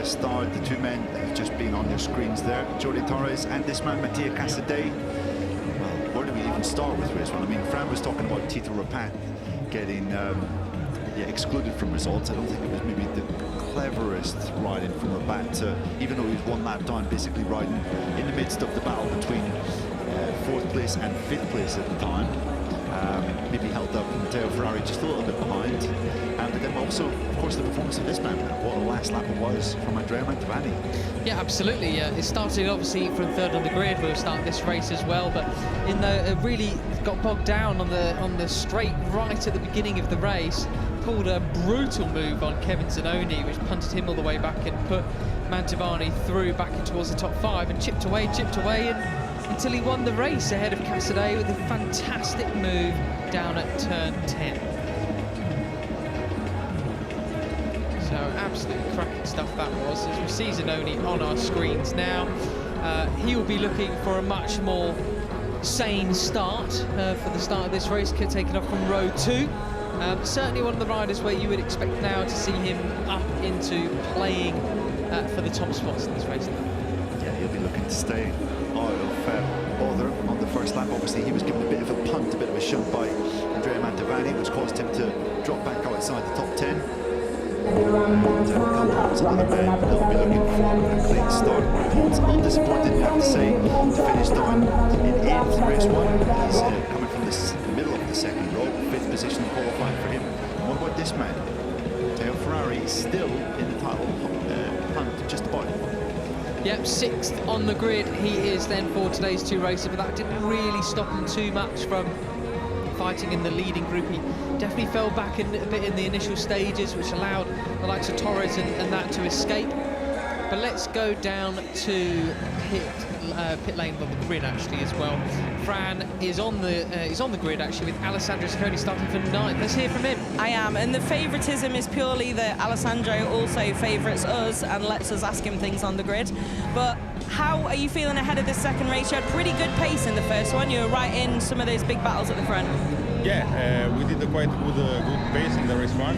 Start, the two men that have just been on your screens there, Jordi Torres and this man, Torres Casadei. Well, where do we even start with race one? I mean, Fran was talking about Tito Rapat getting excluded from results. I don't think it was maybe the cleverest riding from Rapat to, even though he was one lap down, basically riding in the midst of the battle between 4th place and 5th place at the time. Maybe held up Matteo Ferrari just a little bit behind. But then also, of course, the performance of this man. What a last lap it was from Andrea Mantovani. Yeah, absolutely. It started obviously from 3rd on the grid. We'll start this race as well, but it really got bogged down on the straight right at the beginning of the race. Pulled a brutal move on Kevin Zanoni, which punted him all the way back and put Mantovani through back towards the top 5 and chipped away, and until he won the race ahead of Casadei with a fantastic move down at turn 10. So absolutely cracking stuff that was. As we see Zanoni on our screens now, he will be looking for a much more sane start for the start of this race, taking off from row 2. Certainly one of the riders where you would expect now to see him up into playing for the top spots in this race now. Yeah, he'll be looking to stay out of bother on the first lap. Obviously, he was given a bit of a punt, a bit of a shunt by Andrea Mantovani, which caused him to drop back outside the top 10. Another man he'll be looking for a clean start. It's a little disappointing, you have to say, to finish down in 8th in race 1. He's coming from the middle of the second row, 5th position qualifying for him. What about this man? Matteo Ferrari still in the title hunt, just about. Yep, 6th on the grid he is then for today's 2 races, but that didn't really stop him too much from fighting in the leading group. He definitely fell back a bit in the initial stages, which allowed the likes of Torres and that to escape. But let's go down to pit lane on the grid actually as well. Fran is on the grid actually with Alessandro Zacconi starting for 9th. Let's hear from him. I am, and the favouritism is purely that Alessandro also favourites us and lets us ask him things on the grid. But how are you feeling ahead of this second race? You had pretty good pace in the first one. You were right in some of those big battles at the front. Yeah, we did a quite good pace in the race 1.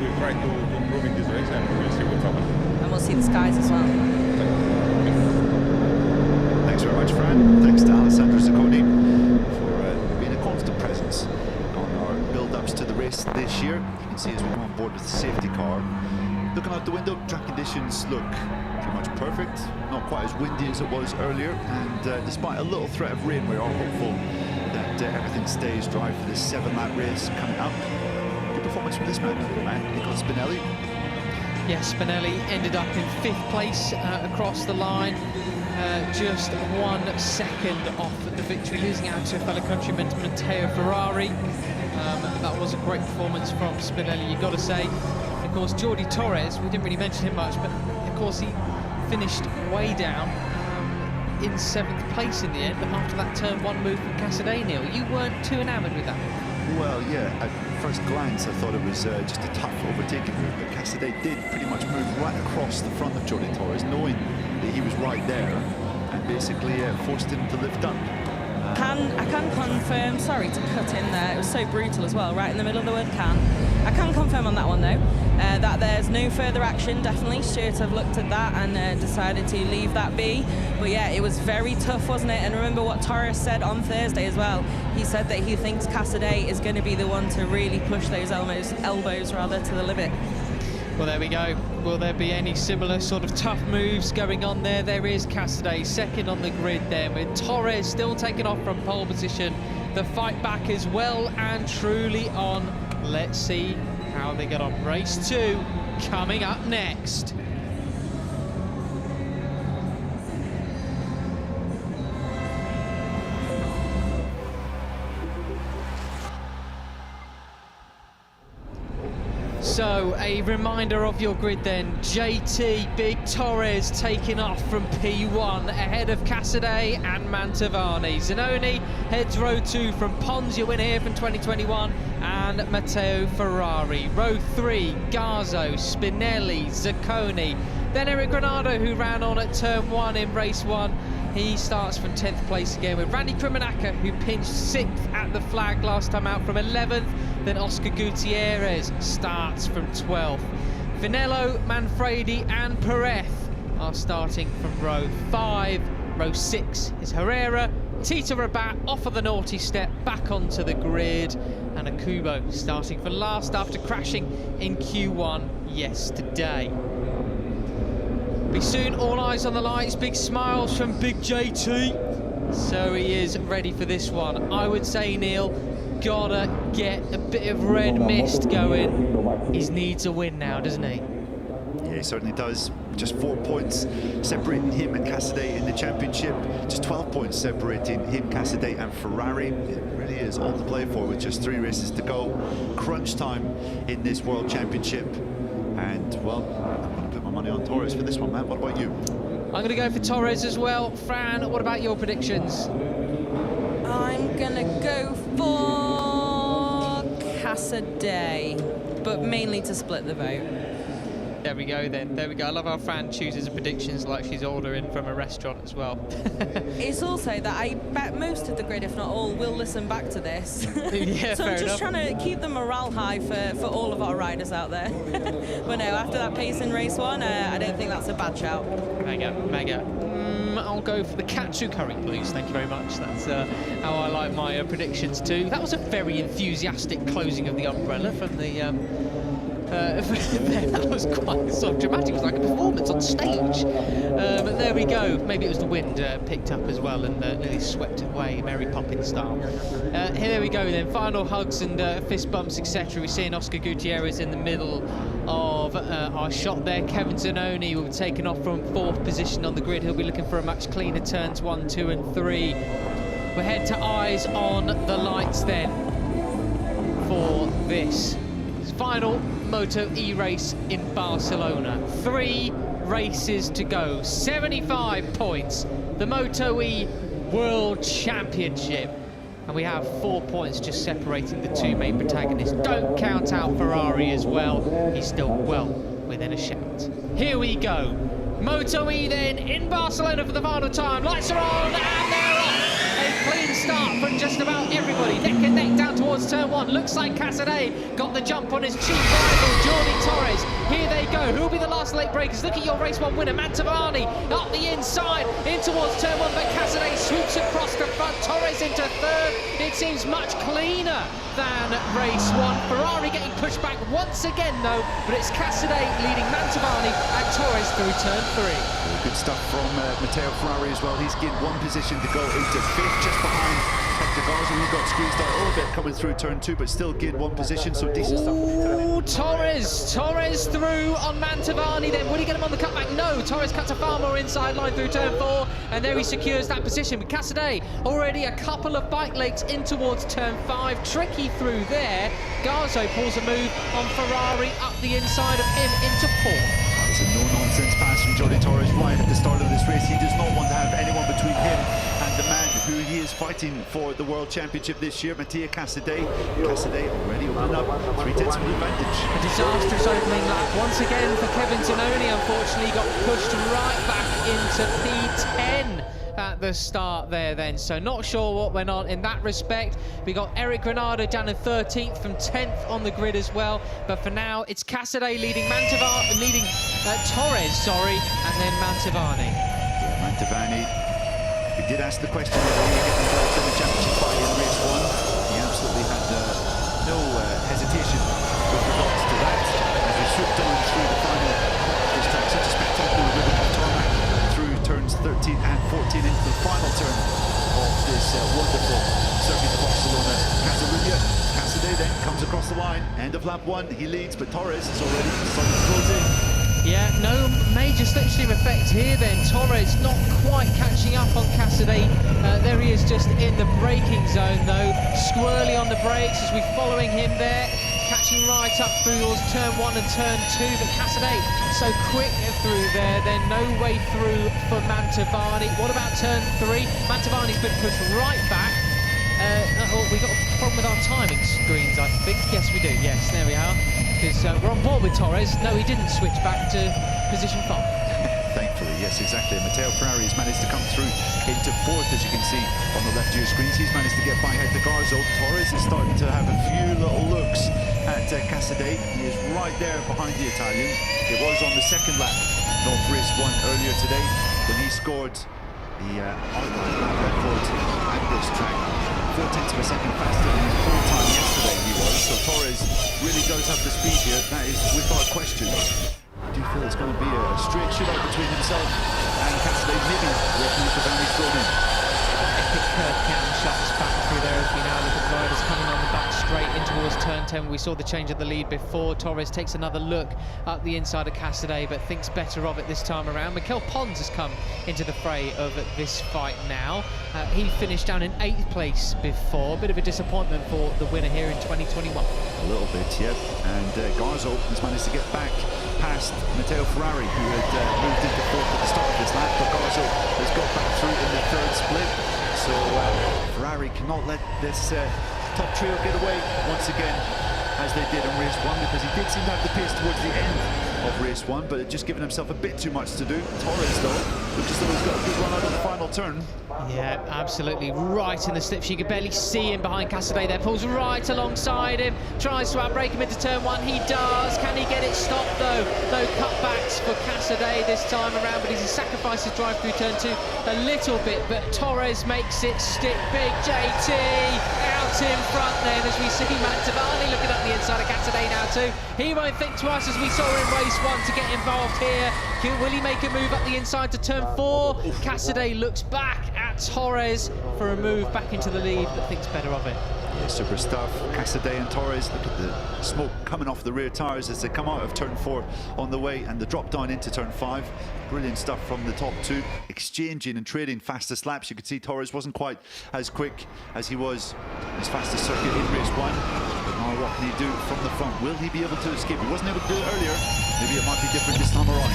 We will try to improve in this race and we'll see what's happening. And we'll see the skies as well. Thanks very much, Fran. Thanks to Alessandro Zacconi for being a constant presence on our build-ups to the race this year. You can see as we come on board with the safety car. Looking out the window, track conditions look pretty much perfect. Not quite as windy as it was earlier, and despite a little threat of rain, we are hopeful that everything stays dry for this 7-lap race coming up. Good performance from this man, Nicola Spinelli. Yes, Spinelli ended up in 5th place across the line, just 1 second off the victory, losing out to a fellow countryman, Matteo Ferrari. That was a great performance from Spinelli, you've got to say. Of course, Jordi Torres, we didn't really mention him much, but of course he finished way down in 7th place in the end, but after that turn 1 move from Casadei, Neil, you weren't too enamoured with that. Well, yeah, at first glance I thought it was just a tough overtaking move, but Casadei did pretty much move right across the front of Jordi Torres, knowing that he was right there, and basically forced him to lift up. I can confirm, sorry to cut in there, it was so brutal as well, right in the middle of the word can. I can confirm on that one though, that there's no further action, definitely. Stuart have looked at that and decided to leave that be. But yeah, it was very tough, wasn't it? And remember what Torres said on Thursday as well. He said that he thinks Casadei is going to be the one to really push those elbows to the limit. Well, there we go. Will there be any similar sort of tough moves going on there? There is Casadei, 2nd on the grid there, with Torres still taking off from pole position. The fight back is well and truly on. Let's see how they get on. Race 2 coming up next. So, a reminder of your grid then. JT, Big Torres taking off from P1 ahead of Casadei and Mantovani. Zanoni heads row 2 from Pons, your winner here from 2021, and Matteo Ferrari. Row 3, Garzo, Spinelli, Zacconi. Then Eric Granado, who ran on at turn 1 in race 1. He starts from 10th place again with Randy Krimanaka, who pinched 6th at the flag last time out from 11th. Then Oscar Gutierrez starts from 12th. Finello, Manfredi and Perez are starting from row 5. Row 6 is Herrera. Tito Rabat off of the naughty step, back onto the grid. And Akubo starting for last after crashing in Q1 yesterday. Be soon, all eyes on the lights, big smiles from Big JT. So he is ready for this one. I would say, Neil, gotta get a bit of red mist going. He needs a win now, doesn't he? Yeah, he certainly does. Just 4 points separating him and Casadei in the championship. Just 12 points separating him, Casadei and Ferrari. It really is all to play for with just 3 races to go. Crunch time in this World Championship. And, well, I'm going to put my money on Torres for this one, man. What about you? I'm going to go for Torres as well. Fran, what about your predictions? I'm going to go for Casadei, but mainly to split the vote. There we go then, there we go. I love how Fran chooses her predictions like she's ordering from a restaurant as well. It's also that I bet most of the grid, if not all, will listen back to this. Yeah, so fair I'm just enough. trying to keep the morale high for all of our riders out there. But no, after that pace in race 1, I don't think that's a bad shout. Mega. I'll go for the Katsu curry, please. Thank you very much. That's how I like my predictions too. That was a very enthusiastic closing of the umbrella from the... that was quite sort of dramatic. It was like a performance on stage. But there we go. Maybe it was the wind picked up as well and nearly swept it away, Mary Poppins style. Here we go then. Final hugs and fist bumps, etc. We're seeing Oscar Gutierrez in the middle of our shot there. Kevin Zanoni will be taken off from 4th position on the grid. He'll be looking for a much cleaner turns 1, 2 and 3. We'll head to eyes on the lights then for this final MotoE race in Barcelona. 3 races to go, 75 points, the MotoE World Championship. And we have 4 points just separating the 2 main protagonists. Don't count out Ferrari as well. He's still well within a shout. Here we go. MotoE then in Barcelona for the final time. Lights are on and they're off. A clean start from just about everybody. Neck and neck down towards turn 1. Looks like Casadei got the jump on his chief rival, Jordi Torres. Here they go. Who'll be the last late breakers? Look at your race 1 winner, Mantovani, up the inside, in towards turn 1, but Casadei swoops across the front. Torres into 3rd. It seems much cleaner than race 1. Ferrari getting pushed back once again, though, but it's Casadei leading Mantovani and Torres through turn 3. Good stuff from Matteo Ferrari as well. He's gained 1 position to go into 5th, just behind Hector Garza, who got squeezed out a little bit coming through turn 2, but still gained 1 position, so decent stuff. Ooh, Torres through on Mantovani then. Will he get him on the cutback? No, Torres cuts a far more inside line through turn 4, and there he secures that position. But Casadei already a couple of bike legs in towards turn 5. Tricky through there. Garzo pulls a move on Ferrari up the inside of him into 4th. It's a no-nonsense pass from Jordi Torres right at the start of this race. He does not want to have anyone between him and the man who he is fighting for the World Championship this year, Matteo Casadei. Casadei already opened up 3/10 of an advantage. A disastrous opening lap once again for Kevin Zanoni. Unfortunately, got pushed right back into P10 at the start there then, so not sure what went on in that respect. We got Eric Granado down in 13th from 10th on the grid as well, but for now it's Casadei leading Torres, and then Mantovani. Yeah, Mantovani, we did ask the question whether he get involved in the championship fight in race 1. He absolutely had no hesitation with regards to that as we swooped on through the final of this track. Such a spectacular ribbon of tarmac through turns 13 and 14 into the final turn of this wonderful circuit of Barcelona, Catalunya. Casadei then comes across the line, end of lap 1, he leads, but Torres is already starting to close in. Yeah, no major slipstream effect here then. Torres not quite catching up on Casadei. There he is just in the braking zone though. Squirrely on the brakes as we're following him there. Catching right up through towards turn 1 and turn 2, but Casadei so quick through there, then no way through for Mantovani. What about turn 3? Mantovani's been pushed right back. We got a problem with our timing screens, I think. Yes, we do. Yes, there we are. Because we're on board with Torres. No, he didn't switch back to position 5. Thankfully, yes, he exactly. Matteo Ferrari has managed to come through into fourth, as you can see on the left of your screens. He's managed to get by Hector Garzo. Torres is starting to have a few little looks at Casadei. He is right there behind the Italian. It was on the second lap of race 1 earlier today when he scored the outline lap record at this track. 4/10 of a second faster than his full time yesterday he was. So Torres really does have the speed here. That is without question. I do feel it's going to be a straight shootout between himself and Casadei, maybe with Mantovani thrown in. Epic curve cam shots back through there as we now look at riders coming on the back straight in towards turn 10. We saw the change of the lead before. Torres takes another look up the inside of Casadei, but thinks better of it this time around. Mikel Pons has come into the fray of this fight now. He finished down in 8th place before. A bit of a disappointment for the winner here in 2021. A little bit, yep. And Garzo has managed to get back past Matteo Ferrari, who had moved into 4th at the start of this lap, but Garzo has got back through in the 3rd split. So Ferrari cannot let this top trio get away once again, as they did in race 1, because he did seem to have the pace towards the end of race 1, but had just given himself a bit too much to do. Torres, though, looks as though he's got a good run out on the final turn. Yeah, absolutely right in the slips. You could barely see him behind Casadei there. Pulls right alongside him, tries to outbrake him into turn 1. He does. Can he get it stopped though? No cutbacks for Casadei this time around, but he's sacrificed his drive through turn 2 a little bit. But Torres makes it stick. Big JT out in front then, as we see Mantovani looking up the inside of Casadei now too. He won't think twice, as we saw in race 1, to get involved here. Will he make a move up the inside to turn 4? Casadei looks back at Torres for a move back into the lead, but thinks better of it. Yeah, super stuff. Casadei and Torres, look at the smoke coming off the rear tyres as they come out of turn 4 on the way, and the drop down into turn 5. Brilliant stuff from the top 2, exchanging and trading fastest laps. You could see Torres wasn't quite as quick as he was his fastest circuit in race 1. But now what can he do from the front? Will he be able to escape? He wasn't able to do it earlier. Maybe it might be different this time around.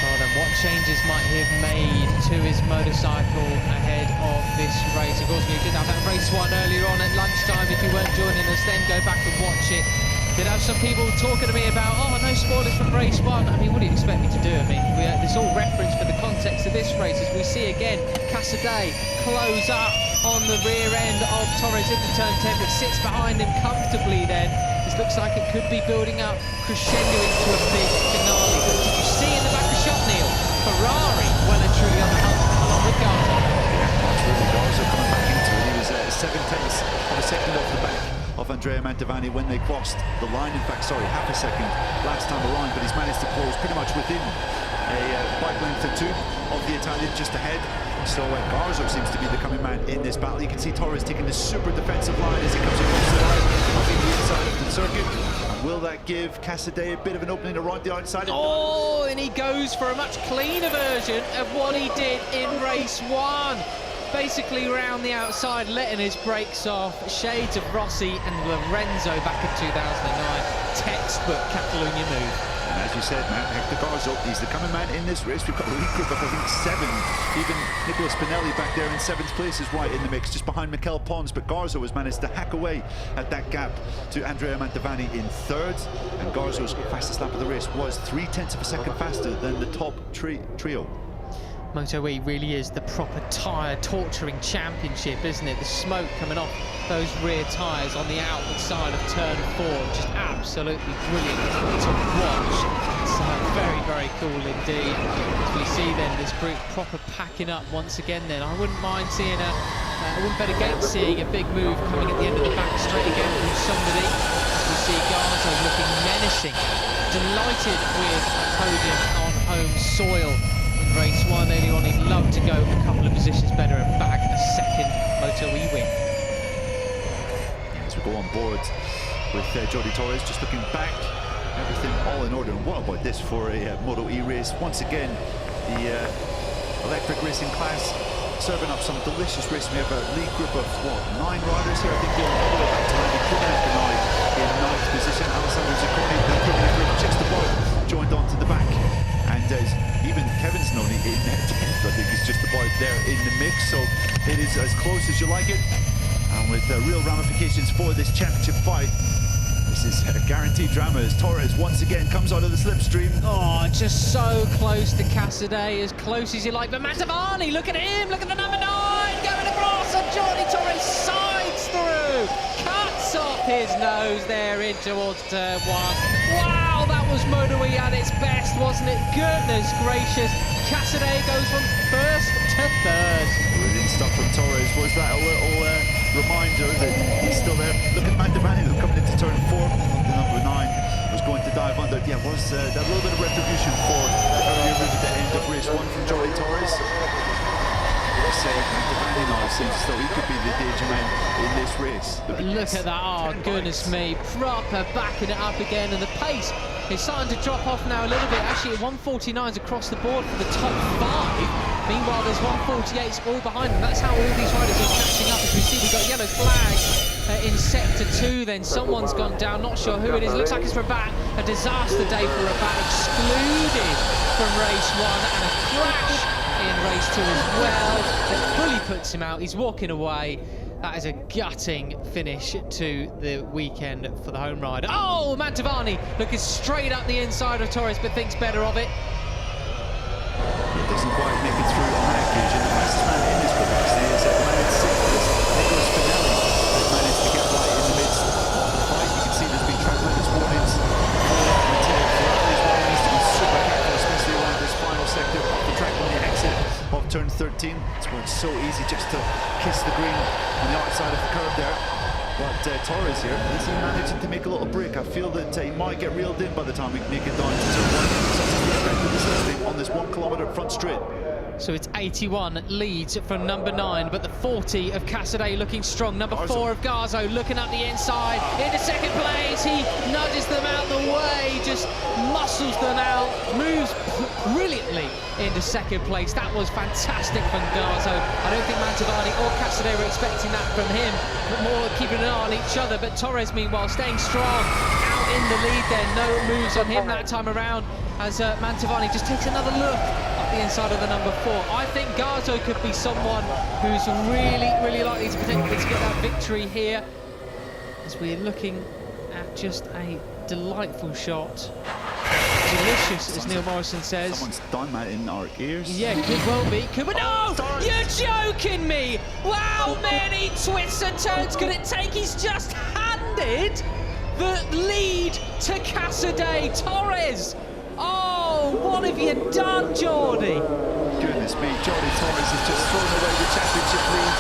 Well then, what changes might he have made to his motorcycle ahead of this race? Of course, we did have that race 1 earlier on at lunchtime. If you weren't joining us then, go back and watch it. Did have some people talking to me about, oh, no spoilers from race 1. I mean, what do you expect me to do? I mean, this all reference for the context of this race, as we see again Casadei close up on the rear end of Torres into turn 10, but sits behind him comfortably then. This looks like it could be building up, crescendo into a big finale. But did you see in the back of shot, Neil? Ferrari well and truly on the hump, along with Garzo. Yeah, absolutely. Garzo coming back into it. He was 7/10 of a second off the back of Andrea Mantovani when they crossed the line. In fact, sorry, half a second last time around, but he's managed to close pretty much within a bike length or 2 of the Italian just ahead. So Garzo seems to be the coming man in this battle. You can see Torres taking this super defensive line as he comes across the line, hugging the inside of the circuit. And will that give Casadei a bit of an opening around the outside? Oh, and he goes for a much cleaner version of what he did in race 1. Basically round the outside, letting his brakes off. Shades of Rossi and Lorenzo back in 2009. Textbook Catalunya move. And as you said, man, Hector Garzo, he's the coming man in this race. We've got a lead group of, I think, 7. Even Nicola Spinelli back there in 7th place is right in the mix, just behind Mikel Pons. But Garzo has managed to hack away at that gap to Andrea Mantovani in 3rd. And Garzo's fastest lap of the race was 3/10 of a second faster than the top trio. MotoE really is the proper tyre torturing championship, isn't it? The smoke coming off those rear tyres on the outward side of turn 4, just absolutely brilliant to watch. It's very, very cool indeed. As we see then this group proper packing up once again then. I wouldn't mind seeing I wouldn't bet against seeing a big move coming at the end of the back straight again from somebody. As we see Garzo looking menacing, delighted with a podium on home soil. Race 1 earlier on, he'd love to go a couple of positions better and bag a second MotoE win. As we go on board with Jody Torres, just looking back, everything all in order. And what about this for a MotoE race? Once again, the electric racing class serving up some delicious racing. We have a lead group of, what, 9 riders here, I think, going all the way back to Randy Krummenacher now in 9th position. Alessandro Zacconi, the Krummenacher just about joined onto the back. And even Kevin's Noni in 10th, I think he's just about there in the mix. So it is as close as you like it. And with real ramifications for this championship fight. The this is guaranteed drama as Torres once again comes out of the slipstream. Oh, just so close to Casadei, as close as you like. But Mantovani, look at him, look at the number 9 going across, and Jordi Torres sides through, cuts off his nose there in towards turn 1. Wow, that was MotoE at its best, wasn't it? Goodness gracious. Casadei goes from first to third. Brilliant stuff from Torres. Was that a little reminder that he's still there? Look at Mantovani coming into turn 4. The number 9 was going to dive under. Yeah, was that a little bit of retribution for the earlier move at the end of race 1 from Jordi Torres? Mantovani now seems as though he could be the danger man in this race. Look at that, oh goodness me, proper backing it up again, and the pace is starting to drop off now a little bit. Actually, 149s across the board for the top 5. Meanwhile, there's 148s all behind them. That's how all these riders are catching up. As we see, we've got yellow flag in sector 2, then someone's gone down, not sure who it is. Looks like it's Rabat. A disaster day for Rabat, excluded from race 1, and a crash in race 2 as well. That fully puts him out. He's walking away. That is a gutting finish to the weekend for the home rider. Oh, Mantovani looking straight up the inside of Torres, but thinks better of it. It doesn't quite make it through on package, and the fastest man in this capacity is at minute 6. Nicholas Spinelli has managed to get right in the midst of the fight. You can see there's been tremendous warnings. Matteo Ferrari's warning needs to be super careful, especially around this final sector of the track on the exit of turn 13. It's where it's so easy just to kiss the green on the outside of the curve there. But Torres here, is he managing to make a little break? I feel that he might get reeled in by the time we make it down to turn 1. On this 1 kilometre front straight. So it's 81 leads from number 9, but the 40 of Casadei looking strong. Number 4 of Garzo looking up the inside into second place. He nudges them out the way, just muscles them out, moves brilliantly into second place. That was fantastic from Garzo. I don't think Mantovani or Casadei were expecting that from him, but more keeping an eye on each other. But Torres, meanwhile, staying strong out in the lead there. No moves on him that time around, as Mantovani just takes another look up the inside of the number 4. I think Garzo could be someone who's really likely to potentially get that victory here, as we're looking at just a delightful shot. Delicious, as Neil Morrison says. Someone's done that in our ears. Yeah, could well be. No! You're joking me! Wow, many twists and turns could it take? He's just handed the lead to Casadei. Torres! Oh, what have you done, Jordi? Goodness me, Jordi Torres has just thrown away the championship lead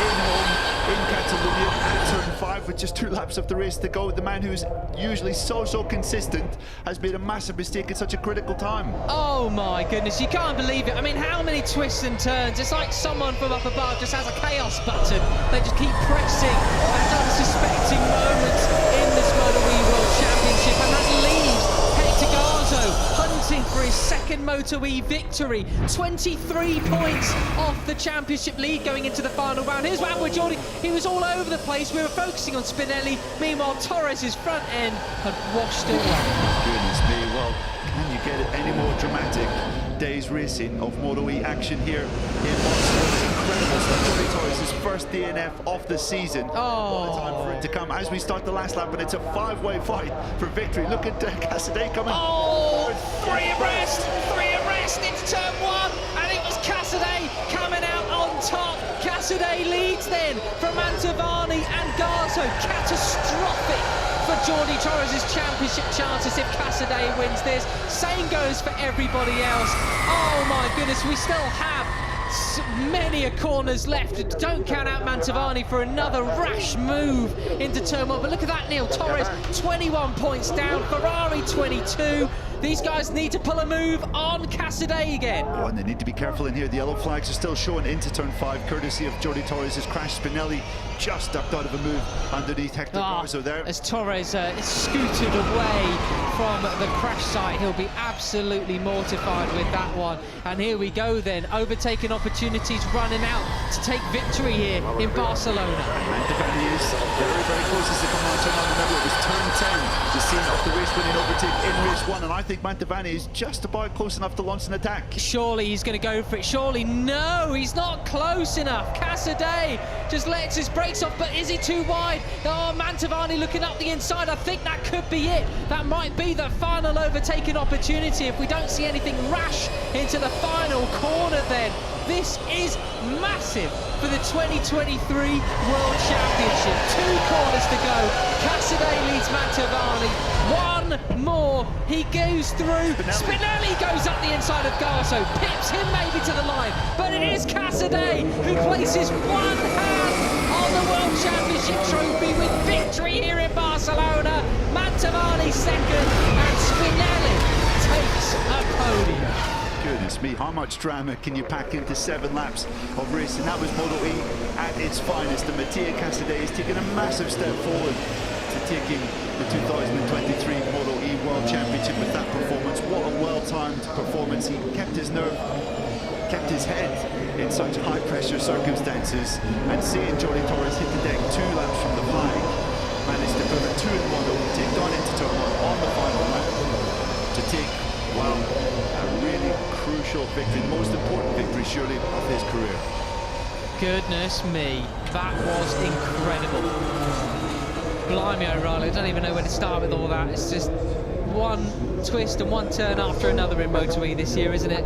in home in Catalonia at turn 5 with just 2 laps of the race to go. The man who's usually so consistent has made a massive mistake at such a critical time. Oh my goodness, you can't believe it. I mean, how many twists and turns? It's like someone from up above just has a chaos button. They just keep pressing at unsuspecting moments in this MotoE World Championship, and that leaves Hector Garzo hunting for his second MotoE victory. 23 points off the championship lead going into the final round. Here's what happened with Jordi. He was all over the place. We were focusing on Spinelli. Meanwhile, Torres' front end had washed away. Goodness me, well, can you get it any more dramatic? Days racing of MotoE action here in Barcelona. Incredible stuff. Jordi Torres' first DNF of the season. Oh. What a time for it to come as we start the last lap, and it's a 5-way fight for victory. Look at Casadei coming. Oh, three abreast into turn 1, and it was Casadei coming out on top. Casadei leads then from Mantovani and Garzo. Catastrophic for Jordi Torres' championship chances if Casadei wins this. Same goes for everybody else. Oh my goodness, we still have many a corners left. Don't count out Mantovani for another rash move into turn 1. But look at that, Neil. Torres 21 points down, Ferrari 22. These guys need to pull a move on Casadei again. Oh, and they need to be careful in here. The yellow flags are still showing into turn 5, courtesy of Jordi Torres' crash. Spinelli just ducked out of a move underneath Hector Garzo there. As Torres is scooted away from the crash site, he'll be absolutely mortified with that one. And here we go then, overtaking opportunities, running out to take victory here in Barcelona. Mantovani is very close as they come on turn 9. Remember, it was turn 10, the scene of the race-winning overtake in race 1, and I think Mantovani is just about close enough to launch an attack. Surely he's going to go for it. Surely, no, he's not close enough. Casadei just lets his brakes off, but is he too wide? Oh, Mantovani looking up the inside. I think that could be it. That might be the final overtaking opportunity if we don't see anything rash into the final corner then. This is massive for the 2023 World Championship. 2 corners to go. Casadei leads Mantovani. One more. He goes through. Spinelli goes up the inside of Garso. Pips him maybe to the line. But it is Casadei who places one hand on the World Championship trophy with victory here in Barcelona. Mantovani second and Spinelli takes a podium. Goodness me, how much drama can you pack into 7 laps of racing? That was MotoE at its finest, and Mattia Casadei has taken a massive step forward to taking the 2023 MotoE World Championship with that performance. What a well-timed performance. He kept his nerve, kept his head in such high-pressure circumstances, and seeing Jordi Torres hit the deck 2 laps from the flag, managed to put a 2-in-1 overtake, gone into turn 1 on the final lap to take, well, a really crucial victory, the most important victory surely of his career. Goodness me, that was incredible. Blimey O'Reilly, I don't even know where to start with all that. It's just one twist and one turn after another in MotoE this year, isn't it?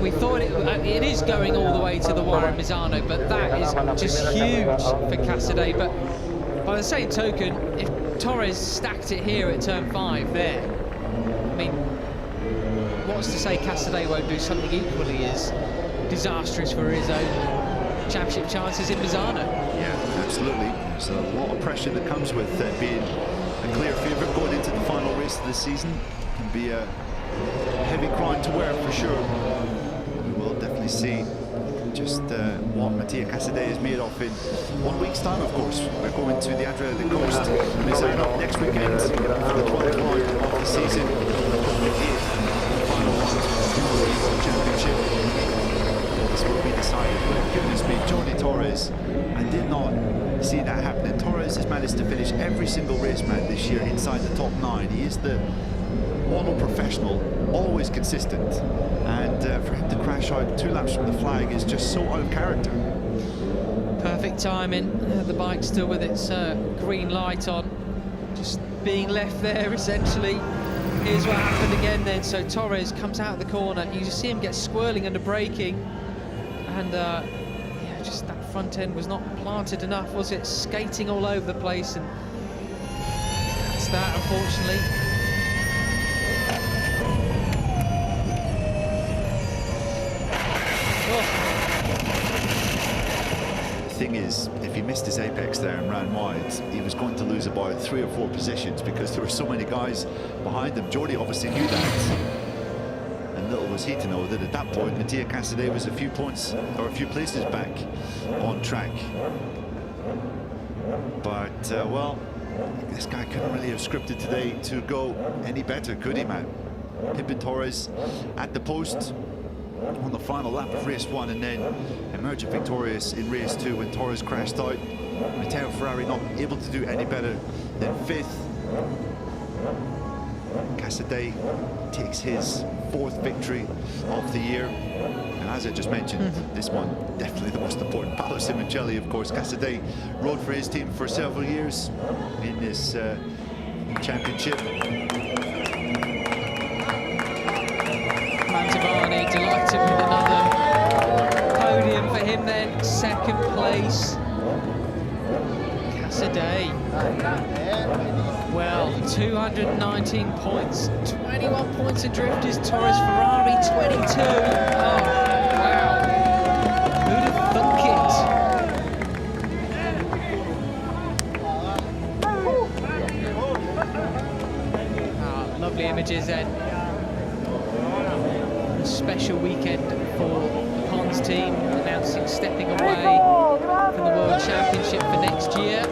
We thought it is going all the way to the wire in Misano, but that is just huge for Casadei. But by the same token, if Torres stacked it here at turn 5 there, I mean, what's to say Casadei won't do something equally as disastrous for his own championship chances in Misano? Yeah, absolutely. There's a lot of pressure that comes with being a clear favourite going into the final race of the season. It can be a heavy crown to wear for sure. We will definitely see just what Mattia Casadei is made of in 1 week's time, of course. We're going to the Adriatic Coast, Misano next weekend for the 12th round of the season. The 8th final round of the World Championship. This will be decided, but goodness me, Jordi Torres, I did not see that happening. Torres has managed to finish every single race, man, this year inside the top 9. He is the mono professional, always consistent, and for him to crash out 2 laps from the flag is just so out of character. Perfect timing. The bike still with its green light on, just being left there essentially. Here's what happened again then. So Torres comes out of the corner. You just see him get swirling under braking, and yeah, just that front end was not planted enough, was it? Skating all over the place, and that's that, unfortunately. The thing is, if he missed his apex there and ran wide, he was going to lose about 3 or 4 positions because there were so many guys behind him. Jordi obviously knew that, and little was he to know that at that point Mattia Casadei was a few points or a few places back on track. But well, this guy couldn't really have scripted today to go any better, could he, man? Pippin Torres at the post on the final lap of race 1, and then emerging victorious in race 2 when Torres crashed out. Matteo Ferrari not able to do any better than 5th. Casadei takes his 4th victory of the year, and as I just mentioned, this one definitely the most important. Paolo Simoncelli, of course. Casadei rode for his team for several years in this championship. Mantovani delighted with another podium for him then, 2nd place. Casadei, well, 219 points, 21 points adrift is Torres Ferrari, 22. Oh, wow. Who'd have thunk it? Ah, lovely images then. A special weekend for the Pons team, announcing stepping away from the World Championship for next year.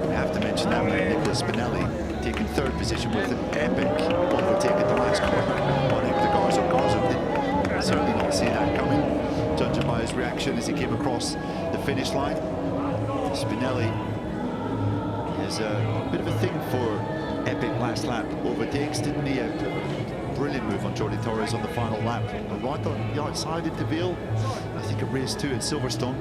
We have to mention that man, Nicola Spinelli, taking 3rd position with an epic overtake at the last corner on Hector Garzo. Garzo did certainly not see that coming, judging by his reaction as he came across the finish line. Spinelli is a bit of a thing for epic last lap overtakes, didn't he? A brilliant move on Jordi Torres on the final lap. Right on the outside into Veal. I think at race 2 at Silverstone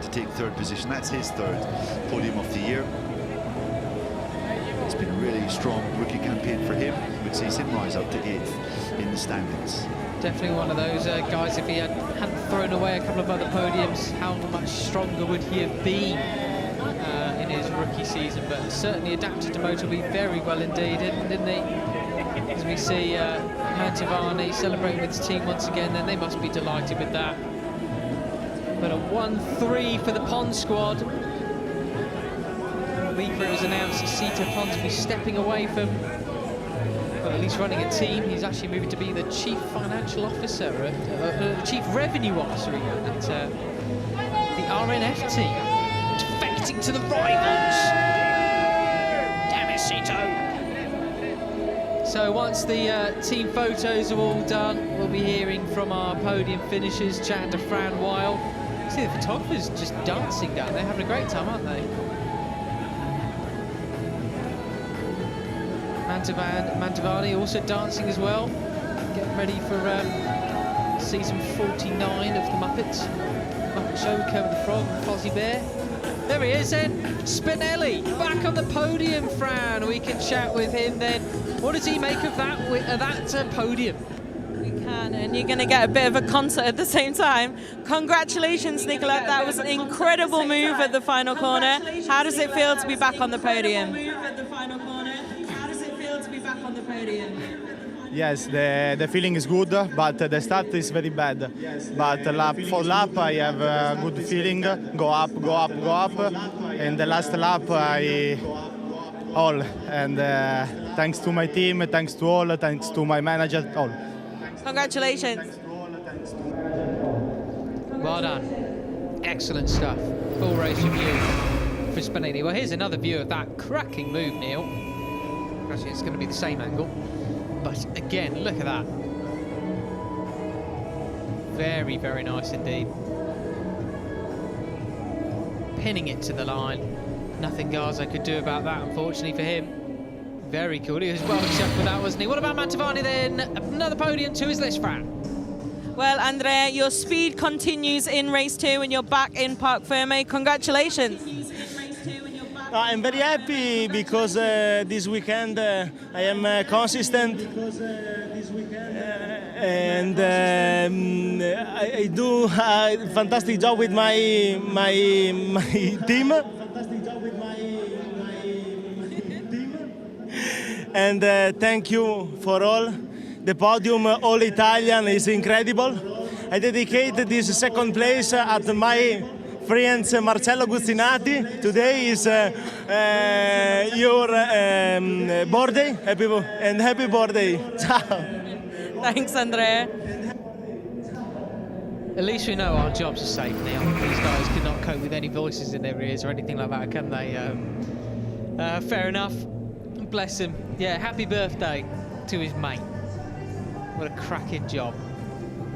to take 3rd position. That's his 3rd podium of the year. It's been a really strong rookie campaign for him, which sees him rise up to 8th in the standings. Definitely one of those guys, if he hadn't thrown away a couple of other podiums, how much stronger would he have been in his rookie season? But certainly adapted to MotoE very well indeed, didn't he? As we see Mantovani celebrating with his team once again, then they must be delighted with that. But a 1-3 for the Pond squad. Weaker has announced that Sita Pond will be stepping away from, well, at least running a team. He's actually moving to be the Chief Financial Officer, Chief Revenue Officer at the RNF team. Defecting to the rivals. Damn it, Sito. So once the team photos are all done, we'll be hearing from our podium finishers, chatting to Fran Weil. See the photographers just dancing down there, having a great time, aren't they? Mantovani also dancing as well, getting ready for season 49 of the Muppet Show with Kermit the Frog and Fozzie Bear. There he is then, Spinelli, back on the podium, Fran. We can chat with him then. What does he make of that podium? We can, and you're going to get a bit of a concert at the same time. Congratulations, Nicola. That was an incredible move at the final corner. How does it feel to be back on the podium? Yes, the feeling is good, but the start is very bad. But lap for lap, I have a good feeling. Go up, go up, go up. And the last lap, all. And thanks to my team, thanks to all, thanks to my manager, all. Congratulations. Well done. Excellent stuff. Full race review for Spinelli. Well, here's another view of that cracking move, Neil. Actually, it's going to be the same angle. But again, look at that. Very, very nice indeed. Pinning it to the line. Nothing Garza could do about that, unfortunately for him. Very cool. He was well chuffed with that, wasn't he? What about Mantovani then? Another podium to his list, Fran. Well, Andrea, your speed continues in race 2 and you're back in Parc Ferme. Congratulations. I'm very happy because this weekend I am consistent and I do a fantastic job with my team. And thank you for all. The podium, all Italian, is incredible. I dedicate this 2nd place at my friends Marcello Gustinati. Today is your birthday, happy birthday. Ciao. Thanks, Andrea. At least we know our jobs are safe now. These guys could not cope with any voices in their ears or anything like that, can they? Fair enough. Bless him. Yeah, happy birthday to his mate. What a cracking job.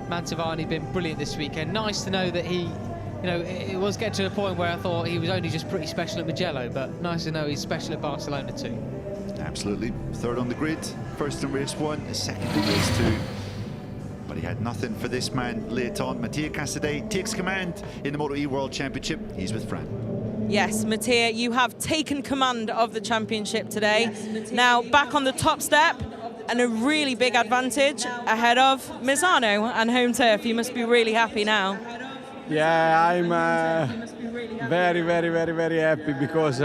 Mantovani been brilliant this weekend. Nice to know that he, you know, it was getting to a point where I thought he was only just pretty special at Mugello, but nice to know he's special at Barcelona too. Absolutely. 3rd on the grid, 1st in race 1, 2nd in race 2. But he had nothing for this man late on. Mattia Casadei takes command in the MotoE World Championship. He's with Fran. Yes, Mattia, you have taken command of the championship today. Now back on the top step and a really big advantage ahead of Misano and home turf. You must be really happy now. Yeah, I'm very, very, very, very happy because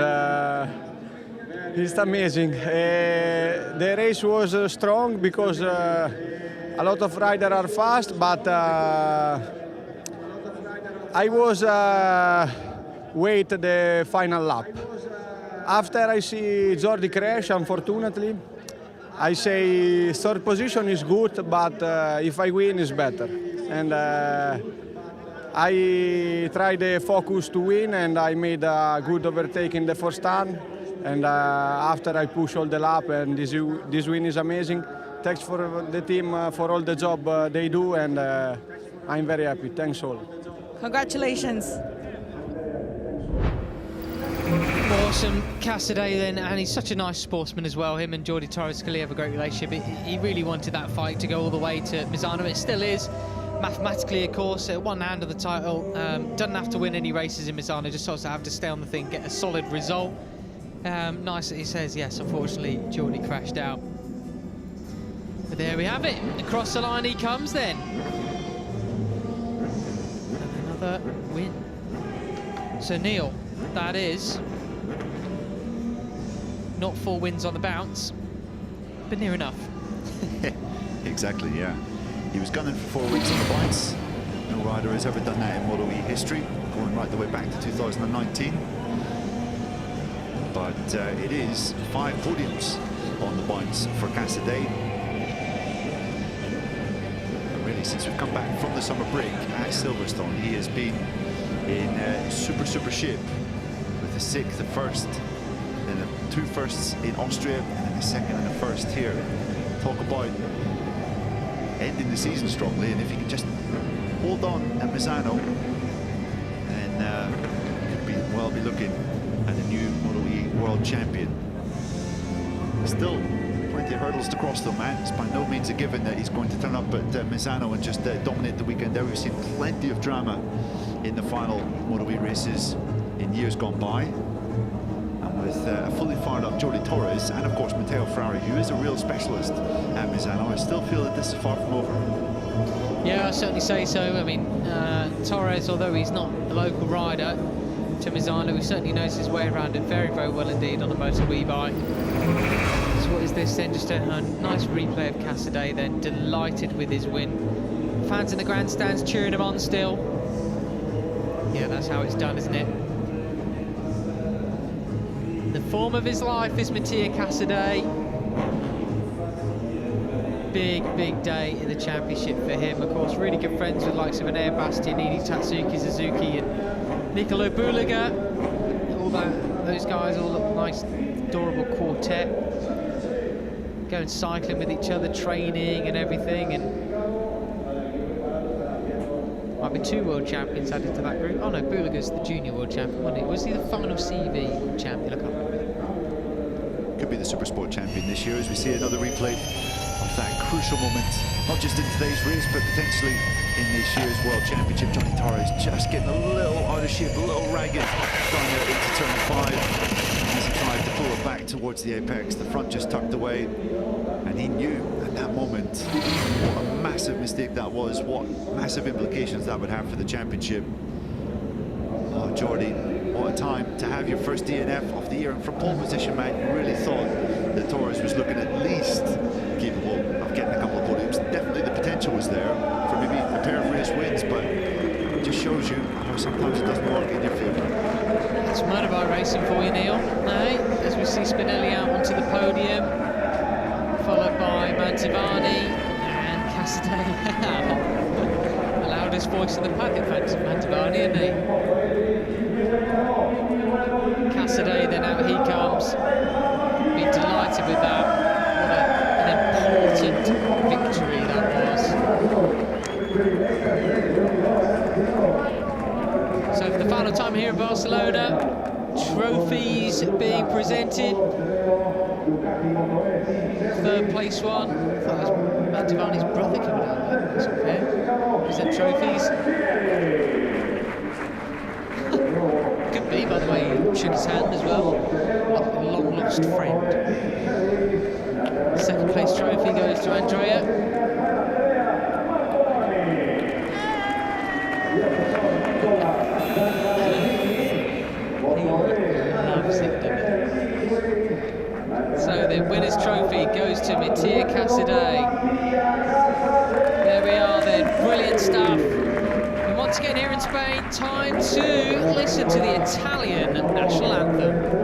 it's amazing. The race was strong because a lot of riders are fast, but I was wait the final lap. After I see Jordi crash, unfortunately, I say 3rd position is good, but if I win, it's better. And I tried the focus to win, and I made a good overtaking the first turn. And after I push all the lap, and this win is amazing. Thanks for the team for all the job they do, and I'm very happy. Thanks all. Congratulations. Awesome. Casadei then, and he's such a nice sportsman as well. Him and Jordi Torres clearly have a great relationship. He really wanted that fight to go all the way to Misano. It still is. Mathematically, of course, one hand of the title. Doesn't have to win any races in Misano, just also have to stay on the thing, get a solid result. Nice that he says, yes, unfortunately, Jordi crashed out. But there we have it. Across the line he comes then. And another win. So, Neil, that is not 4 wins on the bounce, but near enough. Exactly, yeah. He was gunning for 4 wins on the bounce. No rider has ever done that in MotoE history, going right the way back to 2019. But it is 5 podiums on the bounce for Casadei. Really, since we've come back from the summer break at Silverstone, he has been in super shape, with a 6th, a 1st, then 2 firsts in Austria, and then a 2nd and a 1st here. Talk about ending the season strongly, and if he can just hold on at Misano, then could be looking at a new MotoE world champion. Still plenty of hurdles to cross though, man. It's by no means a given that he's going to turn up at Misano and just dominate the weekend there. We've seen plenty of drama in the final MotoE races in years gone by. And with a fully fired up Jordi Torres and of course Matteo Ferrari, who is a real specialist at Misano, I still feel that this is far from over. Yeah, I certainly say so. I mean, Torres, although he's not a local rider to Misano, he certainly knows his way around it very well indeed on a MotoE bike. So what is this then? Just a nice replay of Casadei then, delighted with his win. Fans in the grandstands cheering him on still. Yeah, that's how it's done, isn't it? The form of his life is Matteo Casadei. Big day in the championship for him. Of course, really good friends with likes of Enea Bastianini, Tatsuki Suzuki and Nicolo Bulega. All those guys all look nice, adorable quartet. Going cycling with each other, training and everything, and might be 2 world champions added to that group. Oh no, Bulega's the junior world champion, wasn't he? Was he the final CV champion? I can't remember. Could be the Supersport champion this year, as we see another replay of that crucial moment, not just in today's race, but potentially in this year's World Championship. Jordi Torres just getting a little out of shape, a little ragged down there into turn 5 as he tried to pull it back towards the apex. The front just tucked away, and he knew at that moment what a massive mistake that was, what massive implications that would have for the championship. Oh, Jordi, what a time to have your first DNF of the year, and from pole position, man, you really thought that Torres was looking at least capable of getting a couple of podiums. Definitely the potential was there for maybe a pair of race wins, but it just shows you how sometimes it doesn't work in your favour. It's motorbike racing for you, Neil. As we see Spinelli out onto the podium, followed by Mantovani and Casadei. The loudest voice in the pack, in fact, Mantovani, isn't he? Casadei, then out he comes. Be delighted with that. What an important victory that was. So for the final time here in Barcelona, trophies being presented. 3rd place one. I thought that was Mantovani's brother coming out there. That's unfair. Present trophies. Could be, by the way, he shook his hand as well. Like a long lost friend. 2nd place trophy goes to Andrea. So the winner's trophy goes to Matteo Casadei. There we are then, brilliant stuff. And once again here in Spain, time to listen to the Italian national anthem.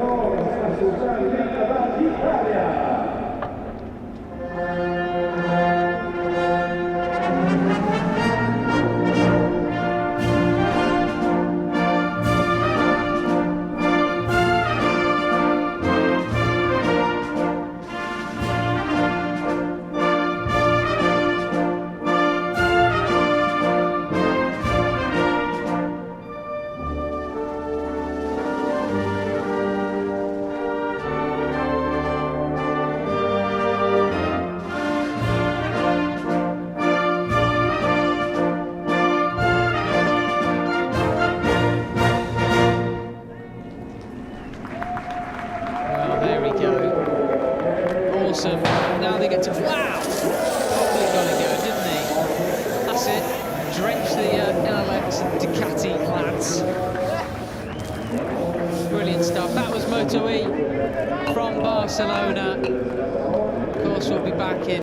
Probably got it going, didn't he? That's it. Drenched the NLX and Ducati lads. Brilliant stuff. That was MotoE from Barcelona. Of course, we'll be back in